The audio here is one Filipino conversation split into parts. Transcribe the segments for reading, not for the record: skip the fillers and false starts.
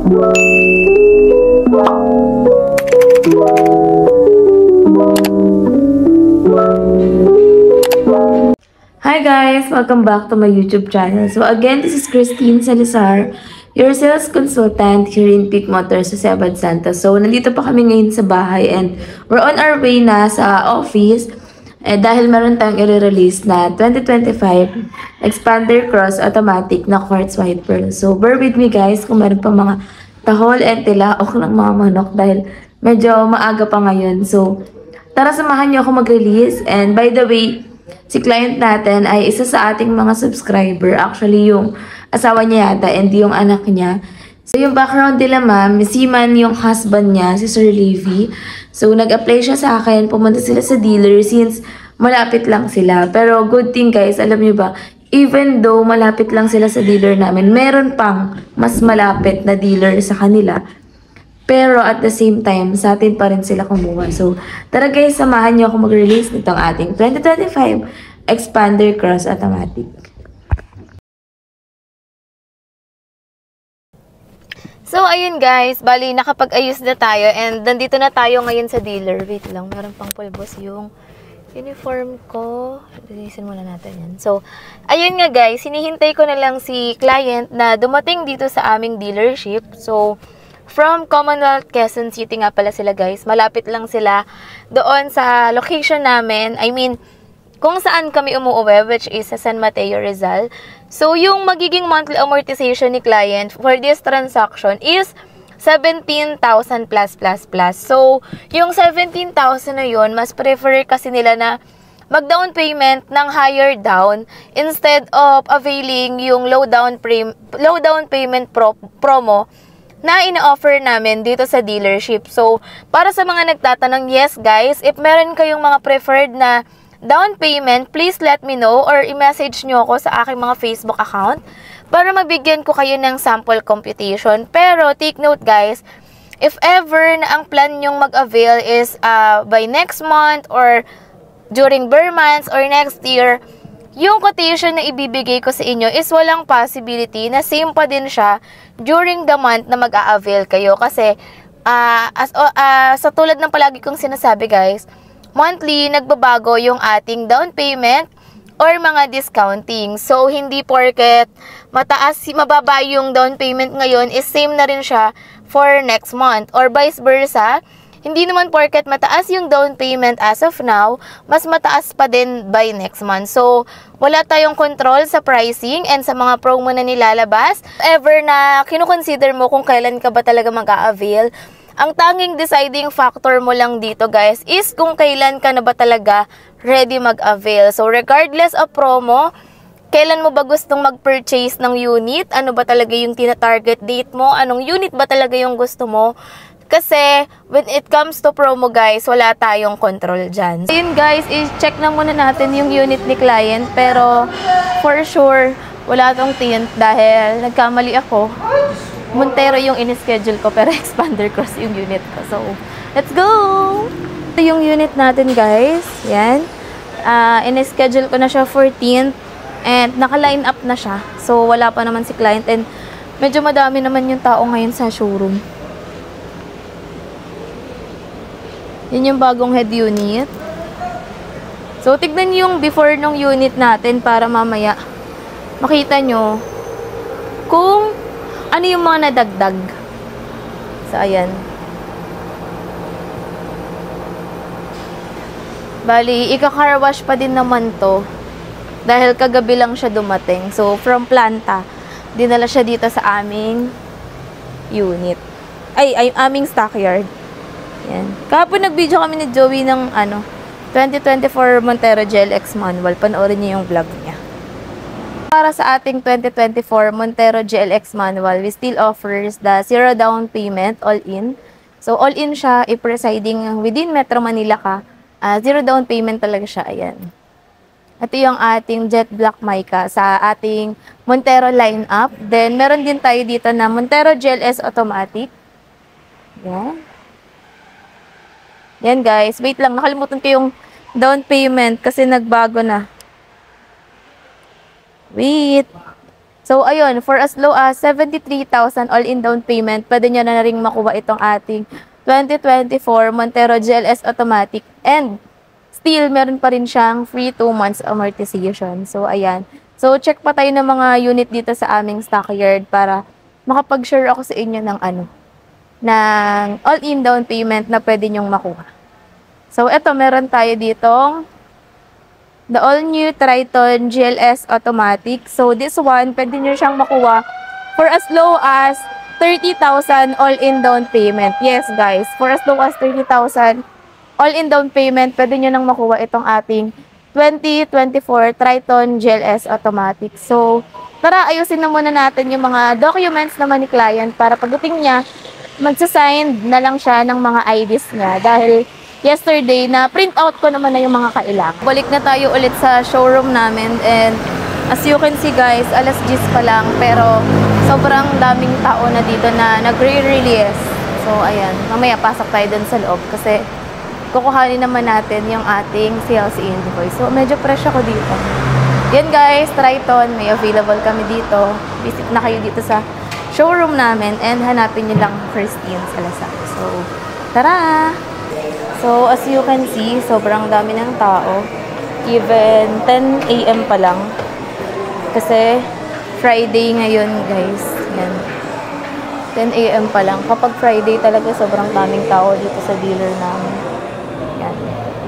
Hi guys! Welcome back to my YouTube channel. So again, this is Christine Salazar, your sales consultant here in Peak Motors sa Sebad Santos. So nandito pa kami ngayon sa bahay and we're on our way na sa office dahil meron tayong i-release na 2025 Expander Cross Automatic na Quartz White Pearl. So bear with me guys kung meron pa mga tahol and tilaok ng mga manok dahil medyo maaga pa ngayon. So tara samahan niyo ako mag-release, and by the way, si client natin ay isa sa ating mga subscriber. Actually, yung asawa niya yata and yung anak niya. So, yung background nila ma'am, si Man yung husband niya, si Sir Levy. So, nag-apply siya sa akin. Pumunta sila sa dealer since malapit lang sila. Pero good thing guys, alam niyo ba, even though malapit lang sila sa dealer namin, meron pang mas malapit na dealer sa kanila. Pero at the same time, sa atin pa rin sila kumuha. So, tara guys, samahan niyo ako mag-release nitong ating 2025 Expander Cross Automatic. So, ayun guys, bali nakapag-ayos na tayo and nandito na tayo ngayon sa dealer. Wait lang, meron pang pulbos yung uniform ko. Releasein muna natin yan. So, ayun nga guys, hinihintay ko na lang si client na dumating dito sa aming dealership. So, from Commonwealth, Quezon City nga pala sila guys. Malapit lang sila doon sa location namin. I mean, kung saan kami umuwi, which is sa San Mateo, Rizal. So, yung magiging monthly amortization ni client for this transaction is 17,000 plus. So, yung 17,000 na yun, mas prefer kasi nila na mag-down payment ng higher down instead of availing yung low down payment promo na ina-offer namin dito sa dealership. So, para sa mga nagtatanong, yes guys, if meron kayong mga preferred na down payment, please let me know or i-message nyo ako sa aking mga Facebook account para mabigyan ko kayo ng sample computation. Pero, take note guys, if ever na ang plan nyong mag-avail is by next month or during bare months or next year, yung quotation na ibibigay ko sa inyo is walang possibility na same pa din siya during the month na mag-a-avail kayo. Kasi, sa tulad ng palagi kong sinasabi guys, monthly nagbabago yung ating down payment or mga discounting. So, hindi porket mababa yung down payment ngayon is same na rin siya for next month or vice versa. Hindi naman porket mataas yung down payment as of now, mas mataas pa din by next month. So, wala tayong control sa pricing and sa mga promo na nilalabas. Ever na kinukonsider mo kung kailan ka ba talaga mag-a-avail, ang tanging deciding factor mo lang dito guys is kung kailan ka na ba talaga ready mag-avail. So, regardless of promo, kailan mo ba gustong mag-purchase ng unit? Ano ba talaga yung tina-target date mo? Anong unit ba talaga yung gusto mo? Kasi, when it comes to promo guys, wala tayong control dyan. Ayun guys, i-check na muna natin yung unit ni client. Pero, for sure, wala tong tint dahil nagkamali ako. Montero yung in-schedule ko, pero Expander Cross yung unit ko. So, let's go! Ito yung unit natin guys. Yan. In-schedule ko na siya 14th. And naka-line up na siya. So, wala pa naman si client. And medyo madami naman yung tao ngayon sa showroom. Yun yung bagong head unit. So, tignan yung before nung unit natin para mamaya makita nyo kung ano yung mga nadagdag. So, ayan. Bali, ika-car wash pa din naman to. Dahil kagabi lang siya dumating. So, from planta, dinala siya dito sa aming unit. Ay aming stockyard. Yan. Kahapon nag-video kami ni Joey ng 2024 Montero GLX manual. Panoorin niyo yung vlog niya. Para sa ating 2024 Montero GLX manual, we still offers the 0 down payment all-in. So, all-in siya, i-presiding within Metro Manila ka. 0 down payment talaga siya. Ayan. Ito yung ating jet black mica sa ating Montero lineup. Then, meron din tayo dito na Montero GLS automatic. Yan. Yan guys, wait lang, nakalimutan ko yung down payment kasi nagbago na. Wait. So, ayun, for as low as 73,000 all-in down payment, pwede nyo na rin makuha itong ating 2024 Montero GLS Automatic. And, still, meron pa rin siyang free 2 months amortization. So, ayan. So, check pa tayo ng mga unit dito sa aming stockyard para makapag-share ako sa inyo ng ng all-in down payment na pwede nyong makuha. So, eto, meron tayo ditong the all-new Triton GLS Automatic. So, this one, pwede nyo siyang makuha for as low as 30,000 all-in down payment. Yes, guys, for as low as 30,000 all-in down payment, pwede nyo nang makuha itong ating 2024 Triton GLS Automatic. So, tara, ayusin na muna natin yung mga documents naman ni client para pagdating niya, magsasign na lang siya ng mga IDs niya dahil yesterday na print out ko naman na yung mga kailangan. Balik na tayo ulit sa showroom namin and as you can see guys, alas 10 pa lang pero sobrang daming tao na dito na nagre-release. So ayan, mamaya pasok tayo dun sa loob kasi kukuhanin naman natin yung ating sales invoice. So medyo fresh ako dito. Yan guys, Triton, may available kami dito. Visit na kayo dito sa showroom namin and hanapin nyo lang Christine Salazar. So tara! So, as you can see, sobrang dami ng tao. Even 10 AM pa lang. Kasi, Friday ngayon, guys. Yan. 10 AM pa lang. Kapag Friday talaga, sobrang daming tao dito sa dealer namin. Yan.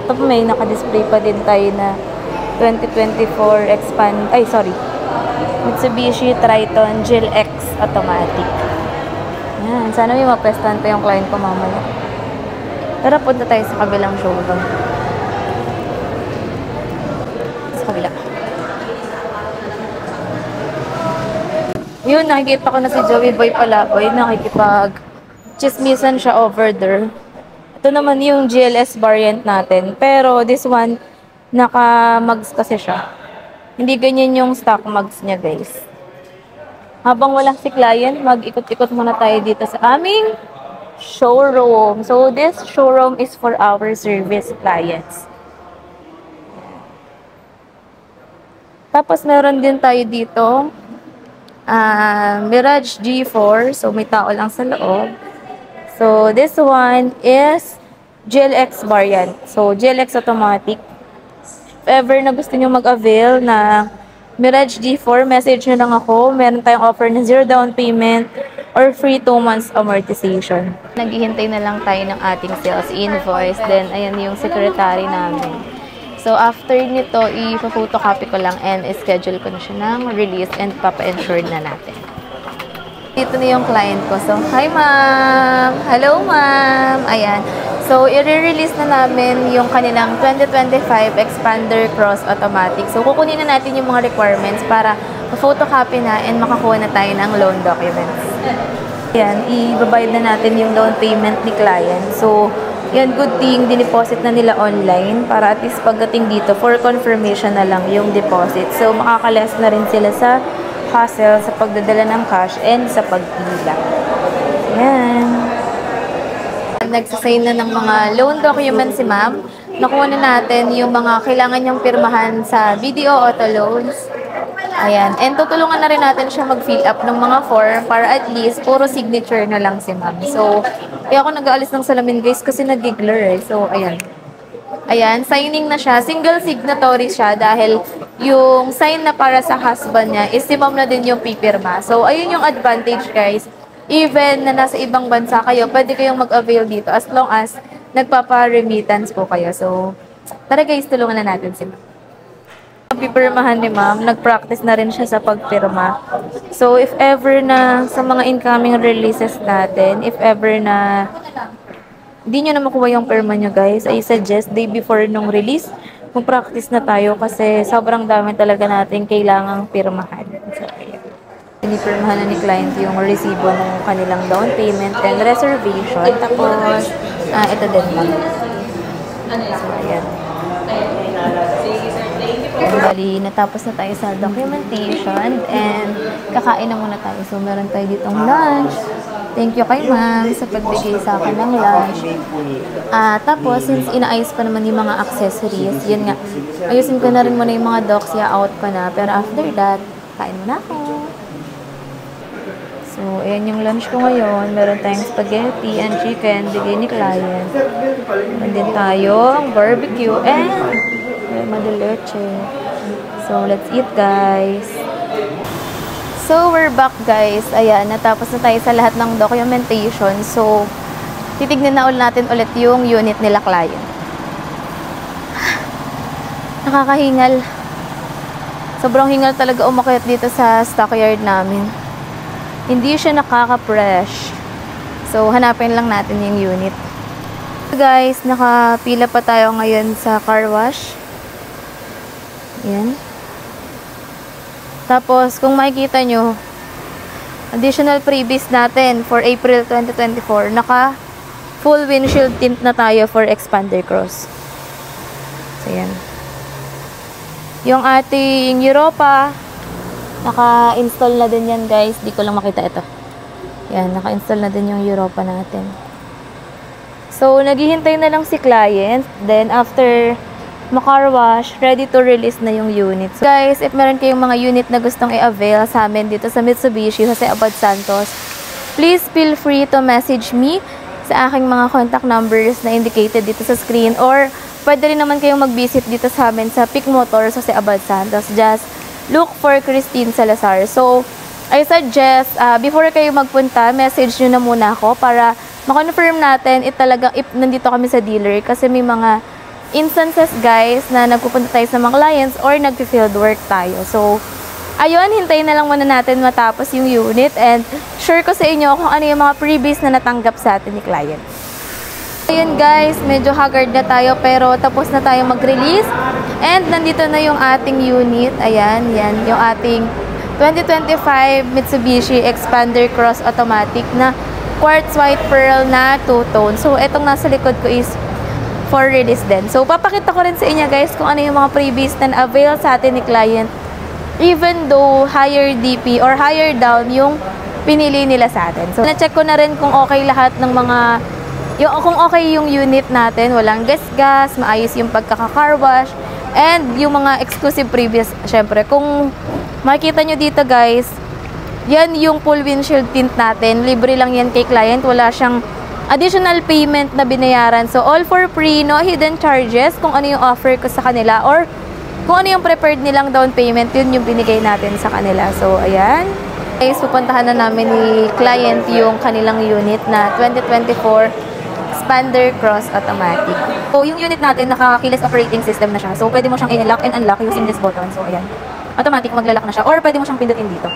Tapos may naka-display pa din tayo na 2024 Mitsubishi Triton GL X Automatic. Yan. Sana may mapestahan pa yung client ko mamaya. Tara, punta tayo sa kabilang showroom. Sa kabila. Yun, nakikita ko na si Joey Boy Palaboy. Nakikipag-chismisan siya over there. Ito naman yung GLS variant natin. Pero this one, naka-mugs kasi siya. Hindi ganyan yung stock mugs niya, guys. Habang wala si client, mag-ikot-ikot muna tayo dito sa aming showroom. So, this showroom is for our service clients. Tapos, meron din tayo dito Mirage G4. So, may tao lang sa loob. So, this one is GLX variant. So, GLX automatic. If ever na gusto nyo mag-avail na Mirage G4, message nyo lang ako. Meron tayong offer na 0 down payment or free 2 months amortization. Naghihintay na lang tayo ng ating sales invoice. Then, ayan yung secretary namin. So, after nito, i-photocopy ko lang and schedule ko na siya ng release and papa-ensure na natin. Dito na yung client ko. So, hi ma'am! Hello ma'am! Ayan. So, i-release na namin yung kanilang 2025 Expander Cross Automatic. So, kukunin na natin yung mga requirements para photocopy na and makakuha na tayo ng loan documents. Yan, i-babayad na natin yung loan payment ni client. So, yan, good thing, dineposit na nila online para at least pagdating dito, for confirmation na lang yung deposit. So, makakaless na rin sila sa hassle sa pagdadala ng cash and sa pagpila. Yan. Nagsasign na ng mga loan documents si ma'am. Nakuha na natin yung mga kailangan niyang pirmahan sa BDO Auto Loans. Ayan. And tutulungan na rin natin siya mag-fill up ng mga form para at least puro signature na lang si ma'am. So, kaya ako nag-aalis ng salamin guys kasi nag-giggler eh. So, ayan. Ayan, signing na siya. Single signatory siya dahil yung sign na para sa husband niya is si ma'am na din yung pipirma. So, ayun yung advantage guys. Even na nasa ibang bansa kayo, pwede kayong mag-avail dito as long as nagpapa-remittance po kayo. So, tara guys, tulungan na natin si ma'am. Pipirmahan ni ma'am, nag-practice na rin siya sa pagpirma. So, if ever na sa mga incoming releases natin, if ever na hindi nyo na makuha yung pirma nyo guys, I suggest day before nung release, mag-practice na tayo kasi sobrang dami talaga natin kailangang pirmahan. So, ayan. Pinipirmahan na ni client yung resibo ng kanilang down payment and reservation. Tapos, ito din lang. So, ayan. Bali, natapos na tayo sa documentation and kakain na muna tayo. So, meron tayo ditong lunch. Thank you kay ma'am sa pagbigay sa akin ng lunch. Tapos, since inaayos pa naman yung mga accessories, yun nga, ayusin ko na rin muna yung mga docs, out ko na. Pero after that, kain muna ako. So, ayan yung lunch ko ngayon. Meron tayong spaghetti and chicken, bigay ni client. Meron din tayong barbecue and madeleche. So, let's eat, guys. So, we're back, guys. Ayan, natapos na tayo sa lahat ng documentation. So, titignan na natin ulit yung unit nila client. Nakakahingal. Sobrang hingal talaga umakyat dito sa stockyard namin. Hindi siya nakaka-fresh. So, hanapin lang natin yung unit. So, guys, nakapila pa tayo ngayon sa car wash. Yan. Tapos, kung makikita nyo, additional freebies natin for April 2024, naka full windshield tint na tayo for Expander Cross. So, yan. Yung ating Europa, naka-install na din yan, guys. Di ko lang makita ito. Yan, naka-install na din yung Europa natin. So, naghihintay na lang si client. Then, after ma-car wash, ready to release na yung unit. So, guys, if meron kayong mga unit na gustong i-avail sa amin dito sa Mitsubishi, Jose Abad Santos, please feel free to message me sa aking mga contact numbers na indicated dito sa screen, or pwede rin naman kayong mag-visit dito sa amin sa Peak Motors Jose Abad Santos. Just look for Christine Salazar. So, I suggest, before kayo magpunta, message nyo na muna ako para ma-confirm natin talagang if nandito kami sa dealer, kasi may mga instances, guys, na nagpupunta tayo sa mga clients or nag-field work tayo. So, ayun, hintayin na lang muna natin matapos yung unit and share ko sa inyo kung ano yung mga freebies na natanggap sa atin ni client. Ayun, guys, medyo haggard na tayo pero tapos na tayo mag-release and nandito na yung ating unit. Ayan, yan, yung ating 2025 Mitsubishi Expander Cross Automatic na quartz white pearl na two-tone. So, etong nasa likod ko is for release din. So, papakita ko rin sa inyo, guys, kung ano yung mga freebies na avail sa atin ni client even though higher DP or higher down yung pinili nila sa atin. So, na-check ko na rin kung okay lahat ng mga kung okay yung unit natin, walang gas-gas, maayos yung pagkaka-car wash, and yung mga exclusive previous, syempre, kung makikita nyo dito, guys, yan yung full windshield tint natin. Libre lang yan kay client. Wala siyang additional payment na binayaran. So, all for free, no hidden charges, kung ano yung offer ko sa kanila, or kung ano yung prepared nilang down payment, yun yung binigay natin sa kanila. So, ayan. Guys, pupuntahan na namin ni client yung kanilang unit na 2024 Expander Cross Automatic. So, yung unit natin, naka-keyless operating system na siya. So, pwede mo siyang i-lock and unlock using this button. So, ayan. Automatic, maglalak na siya. Or, pwede mo siyang pindutin dito.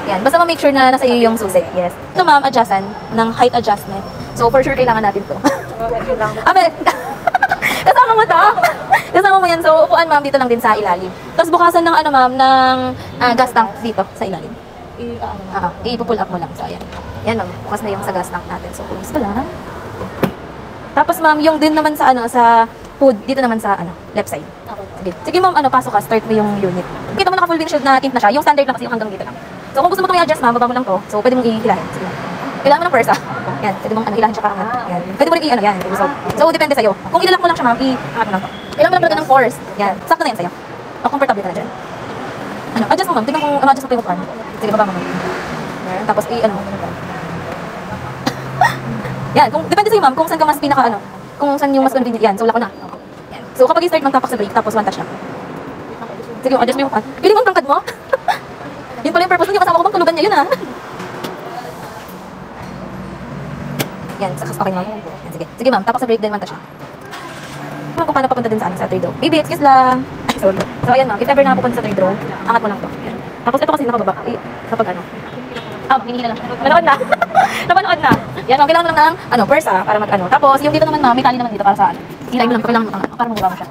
Ayan. Basta ma-make sure na nasa iyo yung susi. Yes. Ito, ma'am, adjustan ng height adjustment. So, for sure, kailangan natin to. Kasama mo to? Kasama mo yan. So, upuan, ma'am, dito lang din sa ilalim. Tapos, bukasan ng, ng gas tank dito sa ilalim. I-pull up mo lang. So, ayan. Yan, ma'am. Bukas na yung sa gas tank natin. So, pulis ko lang. Tapos, ma'am, yung din naman sa, sa hood, dito naman sa, left side. Sige. Sige, ma'am, pasok ka, start mo yung unit. Kita mo naka-full windshield na tint na siya. Yung standard lang kasi yung hanggang dito lang. So, kung gusto mo itong i-adjust, ma'am, baba mo lang to. So, pwede mong i-hilahin. Sige. Kailangan mo ng pursa. Yan. Pwede mong, hilahin siya kaangat. Yan. Pwede mo rin yan. So, depende sa'yo. Kung ilalak mo lang siya, ma'am, i-angat mo lang to. Kailangan mo lang talaga ng force. Yan. Sakto na yan sa'yo. O, comfortable ka na dyan. Adjust mo, ma'am. Tignan kung adjust mo ito yung upuan. Sige, baba mo. Yan. Tapos, yan. Kung, depende sa'yo, ma'am, kung saan ka mas pinaka, kung saan yung mas convenient. Yan. So, lock ko na. Yan. So, kapag i-start, ma'am, tapak sa brake, tapos one touch lang. Sige, adjust mo yung upuan. Pili mo ang tangkad mo. Yun pala yung purpose nun, yung kasama ko bang tulugan niya yun, Yan, okay, ma'am. Yan, sige. Sige, ma'am, tapak sa brake din, one touch lang. Kung paano papunta din sa third row. Baby, excuse lang. So, ayan, ma'am, if ever na pupunta sa third row, angat mo lang to. Yan. Tapos, ito kasi nakababa. Kapag hinihila lang. Manood na. Napanood na. Yan, ma'am, kailangan mo lang ng, pursa, para Tapos, yung dito naman, ma'am, may tali naman dito para sa, hilay mo lang, kailangan mo, para mababa mo siya.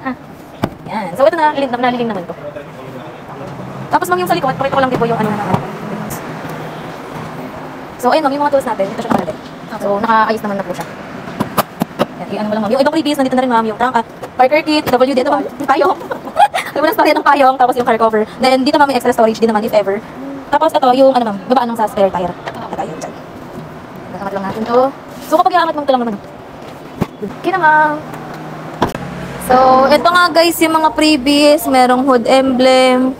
Yan. So, ito na, naliling naman to. Tapos, ma'am, yung sa likod, pakita ko lang din po yung So, ayun, ma'am, yung mga tools natin, ito siya nakalagay. So, nakaayos naman na po siya. Yan, mo lang, ma'am. Yung ibang previous, nandito na rin, ma'am, yung tank, parker kit, WD, ito, ma'am, yung payong. Yung muna storage ng payong, tapos yung car cover. Then, dito, ma'am, may extra storage din naman, if ever. Tapos, ito, yung, ma'am, babaan ng sa spare tire. Ito, yun, dyan. Nakamat lang natin to. So, kapag iaangat mo, ito lang naman. Okay na, ma'am. So, ito nga, guys, yung mga previous, merong hood emblem,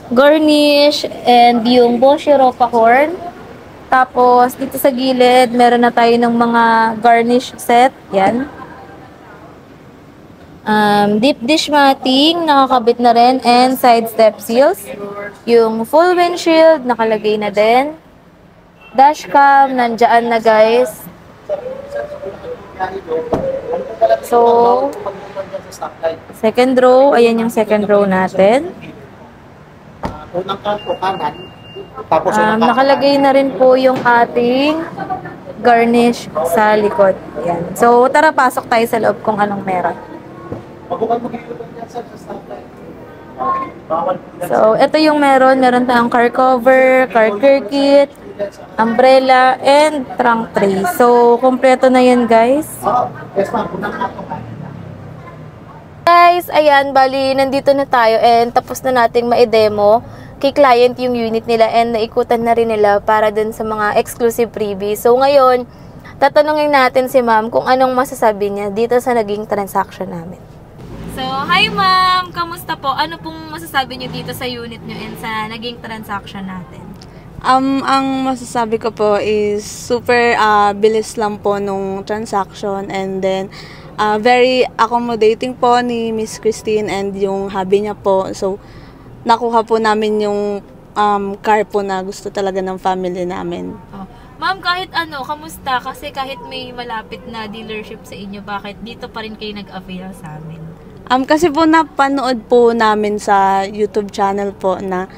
garnish, and yung Bosch Europa horn. Tapos, dito sa gilid, meron na tayo ng mga garnish set. Yan. Deep dish matting, nakakabit na rin. And side step seals. Yung full windshield, nakalagay na din. Dashcam, nandyan na guys. So, second row. Ayan yung second row natin. Nakalagay na rin po yung ating garnish sa likod. Ayan. So, tara pasok tayo sa loob kung anong meron. So, ito yung meron. Meron tayong car cover, car care kit, umbrella, and trunk tray. So, kompleto na yan, guys. Guys, ayan, bali, nandito na tayo and tapos na nating ma-demo kay client yung unit nila and naikutan na rin nila para dun sa mga exclusive freebies. So, ngayon, tatanungin natin si ma'am kung anong masasabi niya dito sa naging transaction namin. So, hi ma'am! Kamusta po? Ano pong masasabi niyo dito sa unit niyo and sa naging transaction natin? Ang masasabi ko po is super bilis lang po nung transaction and then very accommodating po ni Miss Christine and yung hubby niya po. So, nakuha po namin yung car po na gusto talaga ng family namin. Oh. Ma'am, kahit ano, kamusta? Kasi kahit may malapit na dealership sa inyo, bakit dito pa rin kayo nag-avail sa amin? Kasi po napanood po namin sa YouTube channel po na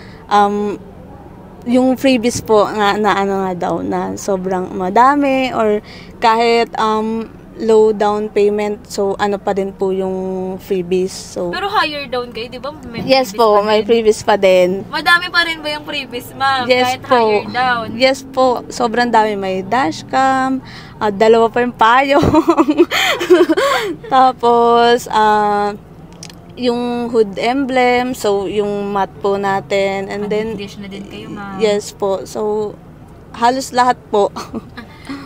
yung freebies po nga na ano nga daw na sobrang madami or kahit low down payment, so ano pa din po yung freebies. So pero higher down kayo, di ba? Yes po, may freebies pa din. Madami pa rin ba yung freebies, ma'am? Yes kahit po. Higher down? Yes po, sobrang dami. May dashcam, dalawa pa yung payong. Tapos, yung hood emblem, so yung mat po natin. And then, dish na din kayo, ma'am. yes po, so halos lahat po.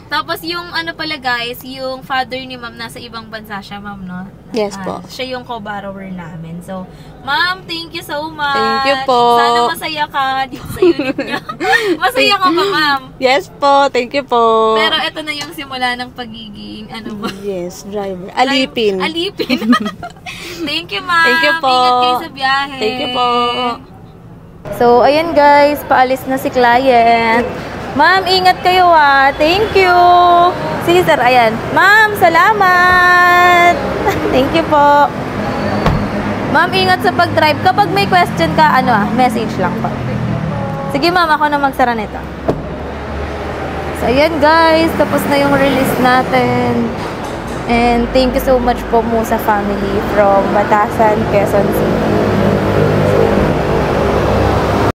Tapos yung ano pala guys, yung father ni ma'am nasa ibang bansa siya, ma'am, no? Yes po. Siya yung co-borrower namin. So, ma'am, thank you so much. Thank you po. Sana masaya ka dito sa unit niyo. Masaya ka ba, ma'am? Yes po, thank you po. Pero ito na yung simula ng pagiging, ano ba? Yes, driver. Alipin. Alipin. Thank you, ma'am. Thank you po. Ingat kayo sa biyahe. Thank you po. So, ayan guys, paalis na si client. Ma'am, ingat kayo Thank you. Sige sir, ayan. Ma'am, salamat. Thank you po. Ma'am, ingat sa pag-drive. Kapag may question ka, message lang po. Sige ma'am, ako na magsara nito. So, ayan guys, tapos na yung release natin. And thank you so much po Musa family from Batasan, Quezon City.